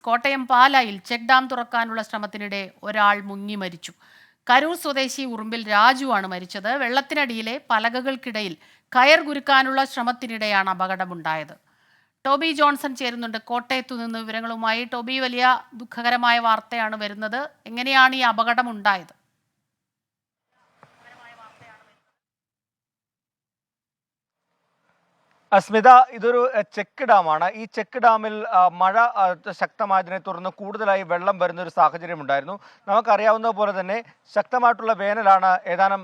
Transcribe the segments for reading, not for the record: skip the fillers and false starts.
കോട്ടയം പാലായിൽ check dam തുറക്കാനുള്ള ശ്രമത്തിനിടെ ഒരാൾ മുങ്ങി മരിച്ചു. കരൂർ സ്വദേശി ഉറുമ്പിൽ രാജുവാണ് മരിച്ചത്. വെള്ളത്തിനടിയിലെ പലകകൾക്കിടയിൽ കയർ കുരുക്കാനുള്ള ശ്രമത്തിനിടെയാണ് അപകടമുണ്ടായത്. ടോബി ജോൺസൺ ചേരുന്നുണ്ട് കോട്ടയത്തു നിന്ന് വിവരങ്ങളുമായി. ടോബി, വലിയ ദുഃഖകരമായ വാർത്തയാണ് വരുന്നത്. എങ്ങനെയാണ് ഈ അപകടം ഉണ്ടായത്? സ്മിത, ഇതൊരു ചെക്ക് ഡാമാണ്. ഈ ചെക്ക് ഡാമിൽ മഴ ശക്തമായതിനെ തുടർന്ന് കൂടുതലായി വെള്ളം വരുന്ന ഒരു സാഹചര്യം ഉണ്ടായിരുന്നു. നമുക്കറിയാവുന്ന പോലെ തന്നെ ശക്തമായിട്ടുള്ള വേനലാണ് ഏതാനും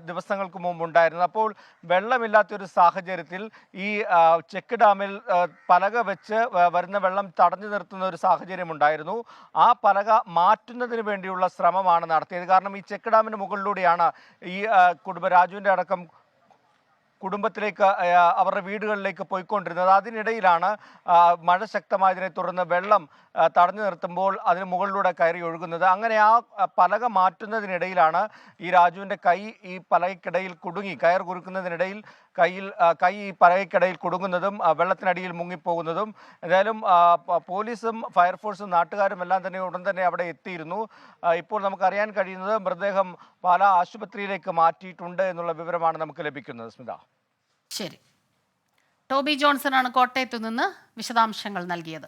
ദിവസങ്ങൾക്ക് മുമ്പ് ഉണ്ടായിരുന്നത്. അപ്പോൾ വെള്ളമില്ലാത്തൊരു സാഹചര്യത്തിൽ ഈ ചെക്ക് ഡാമിൽ പലക വെച്ച് വരുന്ന വെള്ളം തടഞ്ഞു നിർത്തുന്ന ഒരു സാഹചര്യം ഉണ്ടായിരുന്നു. ആ പലക മാറ്റുന്നതിന് വേണ്ടിയുള്ള ശ്രമമാണ് നടത്തിയത്. കാരണം ഈ ചെക്ക് ഡാമിന് മുകളിലൂടെയാണ് ഈ രാജുവിൻ്റെ അടക്കം കുടുംബത്തിലേക്ക് അവരുടെ വീടുകളിലേക്ക് പോയിക്കൊണ്ടിരുന്നത്. അതിനിടയിലാണ് മഴ ശക്തമായതിനെ തുടർന്ന് വെള്ളം തടഞ്ഞു നിർത്തുമ്പോൾ അതിന് മുകളിലൂടെ കയറി ഒഴുകുന്നത്. അങ്ങനെ ആ പലക മാറ്റുന്നതിനിടയിലാണ് ഈ രാജുവിൻ്റെ കൈ ഈ പലകയ്ക്കിടയിൽ കുടുങ്ങി, കയർ കുരുക്കുന്നതിനിടയിൽ കൈ ഈ പലകയ്ക്കിടയിൽ കുടുങ്ങുന്നതും വെള്ളത്തിനടിയിൽ മുങ്ങിപ്പോകുന്നതും. എന്തായാലും പോലീസും ഫയർഫോഴ്സും നാട്ടുകാരും എല്ലാം തന്നെ ഉടൻ തന്നെ അവിടെ എത്തിയിരുന്നു. ഇപ്പോൾ നമുക്കറിയാൻ കഴിയുന്നത് മൃതദേഹം പാലാ ആശുപത്രിയിലേക്ക് മാറ്റിയിട്ടുണ്ട് എന്നുള്ള വിവരമാണ് നമുക്ക് ലഭിക്കുന്നത്. സ്മിത, ശരി. ടോബി ജോൺസൺ ആണ് കോട്ടയത്തു നിന്ന് വിശദാംശങ്ങൾ നൽകിയത്.